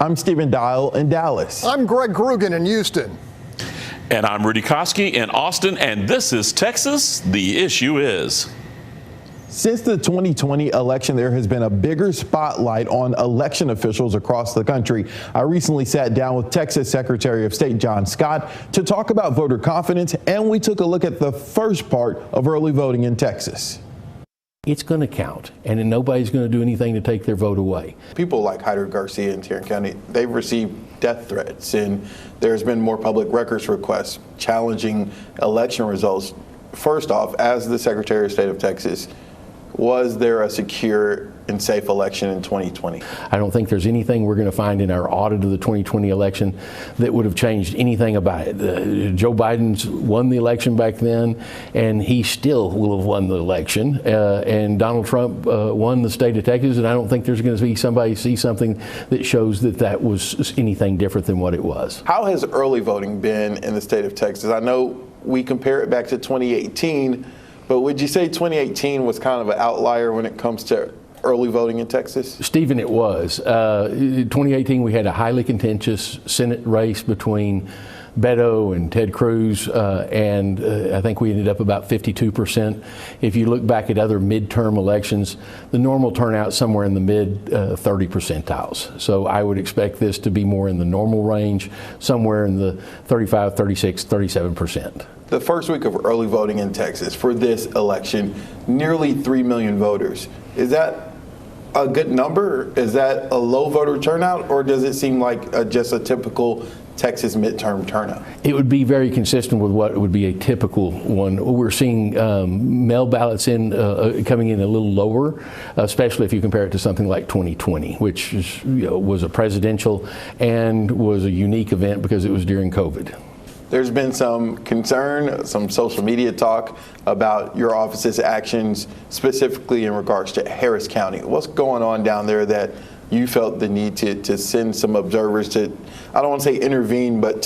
I'm Stephen Dial in Dallas. I'm Greg Grugan in Houston. And I'm Rudy Koski in Austin, and this is Texas, The Issue Is. Since the 2020 election, there has been a bigger spotlight on election officials across the country. I recently sat down with Texas Secretary of State John Scott to talk about voter confidence, and we took a look at the first part of early voting in Texas. It's going to count, and then nobody's going to do anything to take their vote away. People like Hyder Garcia in Tarrant County, they've received death threats, and there's been more public records requests challenging election results. First off, as the Secretary of State of Texas, was there a secure and safe election in 2020? I don't think there's anything we're going to find in our audit of the 2020 election that would have changed anything about it. Joe Biden's won the election back then, and he still will have won the election. And Donald Trump won the state of Texas, and I don't think there's going to be somebody see something that shows that that was anything different than what it was. How has early voting been in the state of Texas? I know we compare it back to 2018, but would you say 2018 was kind of an outlier when it comes to early voting in Texas? Stephen, it was. 2018, we had a highly contentious Senate race between Beto and Ted Cruz, and I think we ended up about 52%. If you look back at other midterm elections, the normal turnout somewhere in the mid 30 percentiles. So I would expect this to be more in the normal range, somewhere in the 35, 36, 37%. The first week of early voting in Texas for this election, nearly 3 million voters. Is that a good number? Is that a low voter turnout, or does it seem like just a typical Texas midterm turnout? It would be very consistent with what would be a typical one. We're seeing mail ballots coming in a little lower, especially if you compare it to something like 2020, which is, was a presidential and was a unique event because it was during COVID. There's been some concern, some social media talk about your office's actions, specifically in regards to Harris County. What's going on down there that you felt the need to send some observers to, I don't want to say intervene, but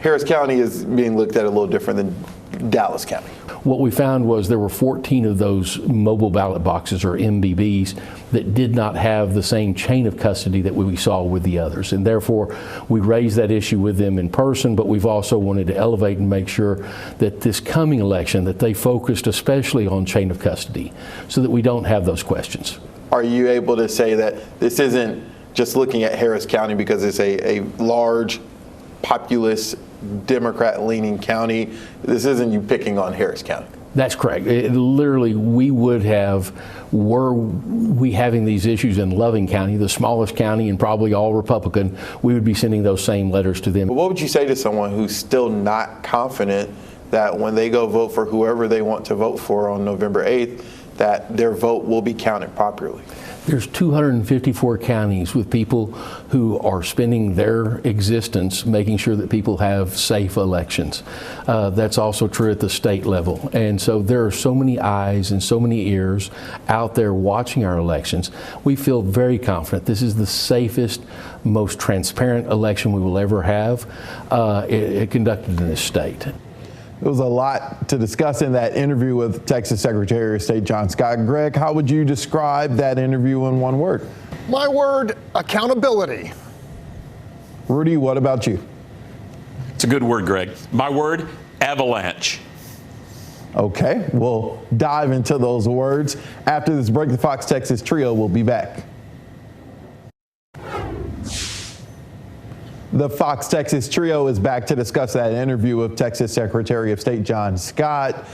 Harris County is being looked at a little different than Dallas County? What we found was there were 14 of those mobile ballot boxes, or MBBs, that did not have the same chain of custody that we saw with the others. And therefore, we raised that issue with them in person, but we've also wanted to elevate and make sure that this coming election, that they focused especially on chain of custody so that we don't have those questions. Are you able to say that this isn't just looking at Harris County because it's a large, populous, Democrat-leaning county? This isn't you picking on Harris County. That's correct. Literally, we would have, were we having these issues in Loving County, the smallest county and probably all Republican, we would be sending those same letters to them. What would you say to someone who's still not confident that when they go vote for whoever they want to vote for on November 8th, that their vote will be counted properly? There's 254 counties with people who are spending their existence making sure that people have safe elections. That's also true at the state level. And so there are so many eyes and so many ears out there watching our elections. We feel very confident this is the safest, most transparent election we will ever have conducted in this state. There was a lot to discuss in that interview with Texas Secretary of State John Scott. Greg, how would you describe that interview in one word? My word, accountability. Rudy, what about you? It's a good word, Greg. My word, avalanche. Okay, we'll dive into those words. After this break, the Fox Texas Trio will be back. The Fox Texas Trio is back to discuss that interview with Texas Secretary of State John Scott.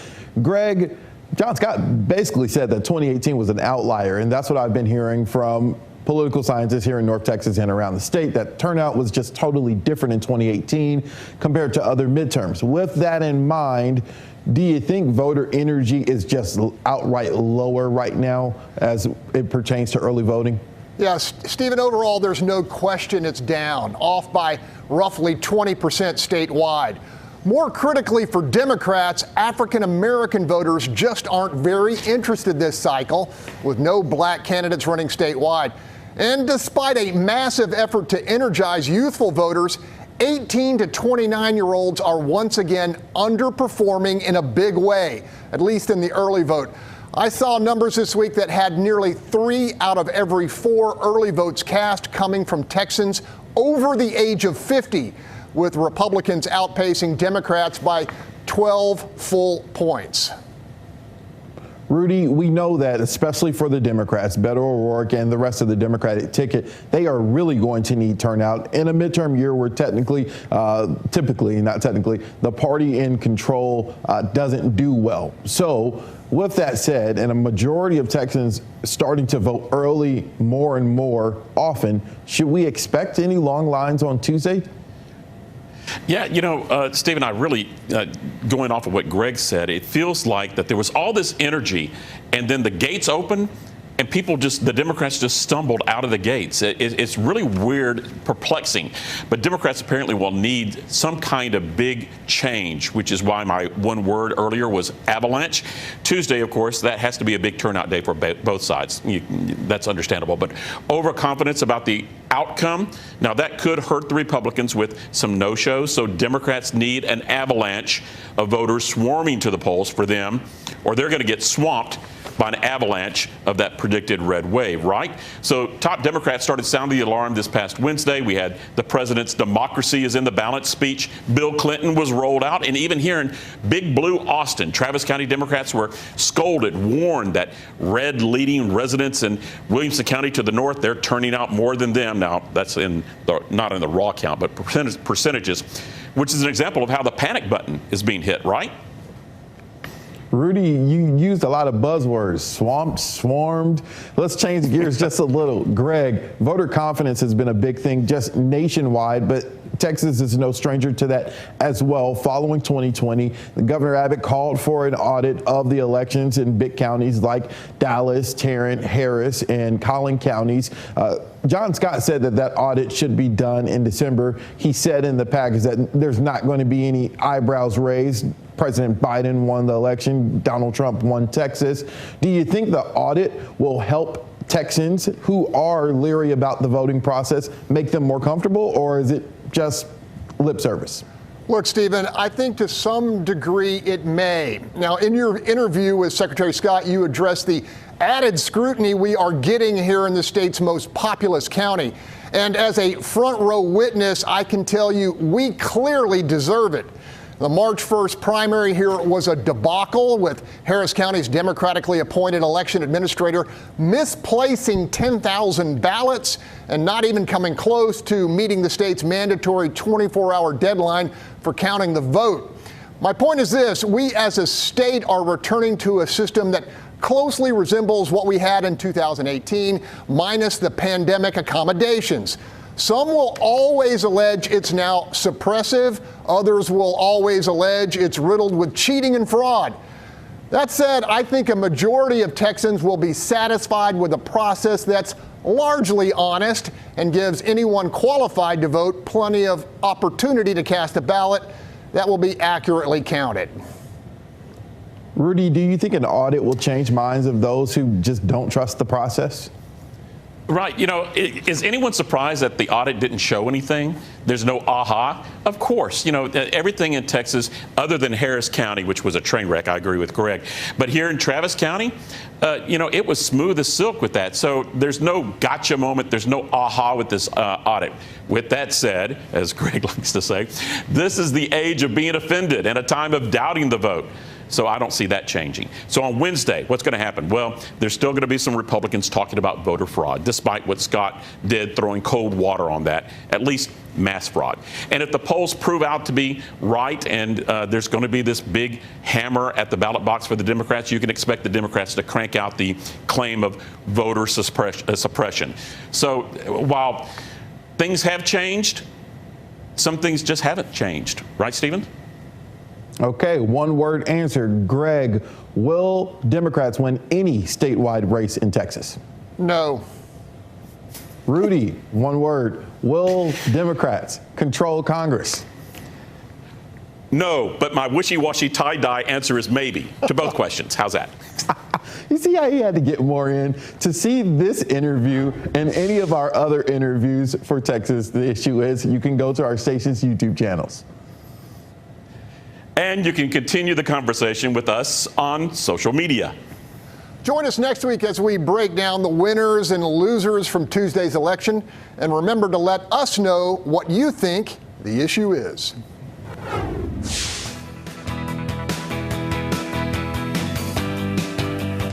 Greg, John Scott basically said that 2018 was an outlier, and that's what I've been hearing from political scientists here in North Texas and around the state, that turnout was just totally different in 2018 compared to other midterms. With that in mind, do you think voter energy is just outright lower right now as it pertains to early voting? Yes, Stephen, overall, there's no question it's down, off by roughly 20% statewide. More critically for Democrats, African-American voters just aren't very interested this cycle, with no black candidates running statewide. And despite a massive effort to energize youthful voters, 18 to 29-year-olds are once again underperforming in a big way, at least in the early vote. I saw numbers this week that had nearly 3 out of every 4 early votes cast coming from Texans over the age of 50, with Republicans outpacing Democrats by 12 full points. Rudy, we know that, especially for the Democrats, Beto O'Rourke and the rest of the Democratic ticket, they are really going to need turnout in a midterm year where typically, the party in control doesn't do well. So with that said, and a majority of Texans starting to vote early more and more often, should we expect any long lines on Tuesday? Yeah, Stephen, I really, going off of what Greg said, it feels like that there was all this energy and then the gates open and the Democrats just stumbled out of the gates. It's really weird, perplexing. But Democrats apparently will need some kind of big change, which is why my one word earlier was avalanche. Tuesday, of course, that has to be a big turnout day for both sides. That's understandable. But overconfidence about the outcome, now that could hurt the Republicans with some no-shows. So Democrats need an avalanche of voters swarming to the polls for them, or they're going to get swamped by an avalanche of that predicted red wave, right? So top Democrats started sounding the alarm this past Wednesday. We had the president's democracy is in the balance speech. Bill Clinton was rolled out. And even here in Big Blue Austin, Travis County Democrats were scolded, warned that red leading residents in Williamson County to the north, they're turning out more than them. Now, that's not in the raw count, but percentages, which is an example of how the panic button is being hit, right? Rudy, you used a lot of buzzwords, swamped, swarmed. Let's change gears just a little. Greg, voter confidence has been a big thing just nationwide, but Texas is no stranger to that as well. Following 2020, Governor Abbott called for an audit of the elections in big counties like Dallas, Tarrant, Harris, and Collin counties. John Scott said that audit should be done in December. He said in the package that there's not going to be any eyebrows raised. President Biden won the election. Donald Trump won Texas. Do you think the audit will help Texans who are leery about the voting process make them more comfortable, or is it just lip service? Look, Stephen, I think to some degree it may. Now, in your interview with Secretary Scott, you addressed the added scrutiny we are getting here in the state's most populous county. And as a front row witness, I can tell you we clearly deserve it. The March 1st primary here was a debacle, with Harris County's democratically appointed election administrator misplacing 10,000 ballots and not even coming close to meeting the state's mandatory 24-hour deadline for counting the vote. My point is this: we as a state are returning to a system that closely resembles what we had in 2018, minus the pandemic accommodations. Some will always allege it's now suppressive. Others will always allege it's riddled with cheating and fraud. That said, I think a majority of Texans will be satisfied with a process that's largely honest and gives anyone qualified to vote plenty of opportunity to cast a ballot that will be accurately counted. Rudy, do you think an audit will change minds of those who just don't trust the process? Right. Is anyone surprised that the audit didn't show anything? There's no aha. Of course, everything in Texas, other than Harris County, which was a train wreck, I agree with Greg. But here in Travis County, it was smooth as silk with that. So there's no gotcha moment. There's no aha with this audit. With that said, as Greg likes to say, this is the age of being offended and a time of doubting the vote. So I don't see that changing. So on Wednesday, what's going to happen? Well, there's still going to be some Republicans talking about voter fraud, despite what Scott did, throwing cold water on that, at least mass fraud. And if the polls prove out to be right and there's going to be this big hammer at the ballot box for the Democrats, you can expect the Democrats to crank out the claim of voter suppression. So while things have changed, some things just haven't changed. Right, Stephen? Okay, one word answer. Greg, will Democrats win any statewide race in Texas? No. Rudy, one word. Will Democrats control Congress? No, but my wishy-washy tie-dye answer is maybe to both questions. How's that? You see how he had to get more in? To see this interview and any of our other interviews for Texas, the issue is you can go to our station's YouTube channels. And you can continue the conversation with us on social media. Join us next week as we break down the winners and losers from Tuesday's election. And remember to let us know what you think the issue is.